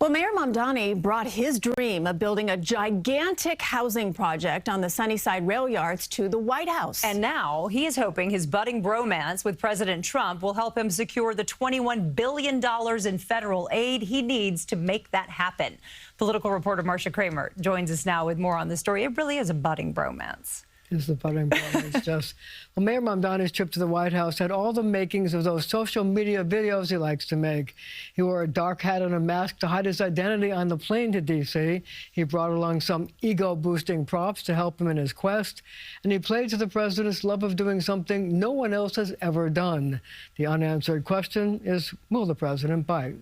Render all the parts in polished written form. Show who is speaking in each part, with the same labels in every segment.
Speaker 1: Well, Mayor Mamdani brought his dream of building a gigantic housing project on the Sunnyside rail yards to the White House.
Speaker 2: And now he is hoping his budding bromance with President Trump will help him secure the $21 billion in federal aid he needs to make that happen. Political reporter Marcia Kramer joins us now with more on the story. It really is a budding bromance.
Speaker 3: Is the budding bromance just? Well, Mayor Mamdani's trip to the White House had all the makings of those social media videos he likes to make. He wore a dark hat and a mask to hide his identity on the plane to D.C. He brought along some ego-boosting props to help him in his quest. And he played to the president's love of doing something no one else has ever done. The unanswered question is, will the president bite?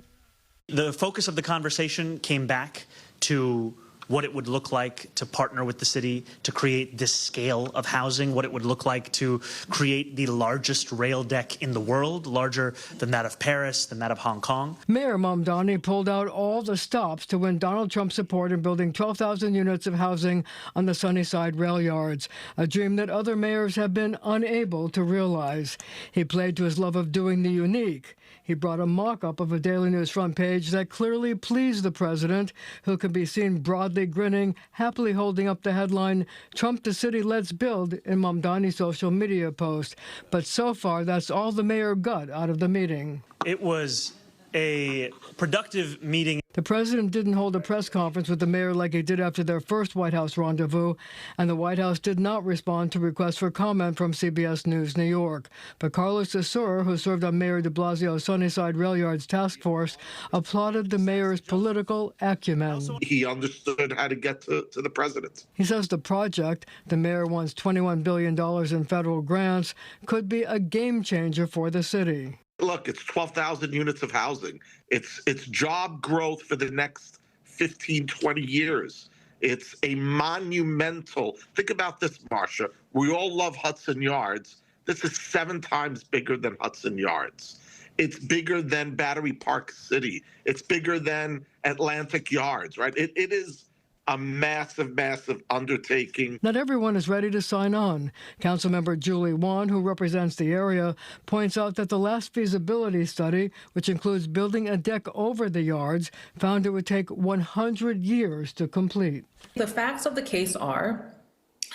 Speaker 4: The focus of the conversation came back to what it would look like to partner with the city to create this scale of housing, what it would look like to create the largest rail deck in the world, larger than that of Paris, than that of Hong Kong.
Speaker 3: Mayor Mamdani pulled out all the stops to win Donald Trump's support in building 12,000 units of housing on the Sunnyside rail yards, a dream that other mayors have been unable to realize. He played to his love of doing the unique. He brought a mock-up of a Daily News front page that clearly pleased the president, who can be seen broadly grinning, happily holding up the headline, "Trump to City, Let's Build," in Mamdani's social media post. But so far, that's all the mayor got out of the meeting.
Speaker 4: It was a productive meeting.
Speaker 3: The president didn't hold a press conference with the mayor like he did after their first White House rendezvous, and the White House did not respond to requests for comment from CBS News New York. But Carlos Cesar, who served on Mayor de Blasio's Sunnyside Rail Yards task force, applauded the mayor's political acumen.
Speaker 5: He understood how to get to the president.
Speaker 3: He says the project, the mayor wants $21 billion in federal grants, could be a game changer for the city.
Speaker 5: Look, it's 12,000 units of housing. It's job growth for the next 15, 20 years. It's a monumental, think about this, Marcia. We all love Hudson Yards. This is 7 times bigger than Hudson Yards. It's bigger than Battery Park City. It's bigger than Atlantic Yards, right? It is a massive, massive undertaking.
Speaker 3: Not everyone is ready to sign on. Councilmember Julie Wan, who represents the area, points out that the last feasibility study, which includes building a deck over the yards, found it would take 100 years to complete.
Speaker 6: The facts of the case are,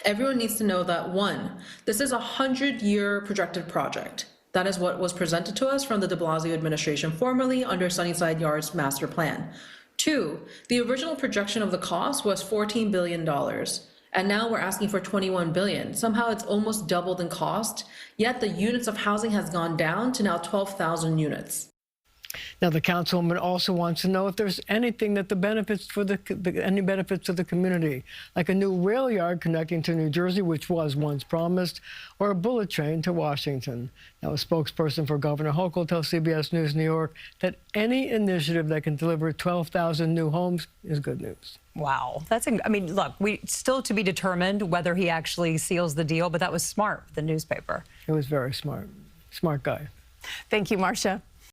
Speaker 6: everyone needs to know that, 1, this is a 100-year projected project. That is what was presented to us from the de Blasio administration, formerly under Sunnyside Yards Master Plan. 2, the original projection of the cost was $14 billion, and now we're asking for $21 billion. Somehow it's almost doubled in cost, yet the units of housing has gone down to now 12,000 units.
Speaker 3: Now, the councilwoman also wants to know if there's anything that any benefits to the community, like a new rail yard connecting to New Jersey, which was once promised, or a bullet train to Washington. Now, a spokesperson for Governor Hochul tells CBS News New York that any initiative that can deliver 12,000 new homes is good news.
Speaker 2: Wow. I mean, look, we still to be determined whether he actually seals the deal, but that was smart, the newspaper.
Speaker 3: It was very smart. Smart guy.
Speaker 1: Thank you, Marcia.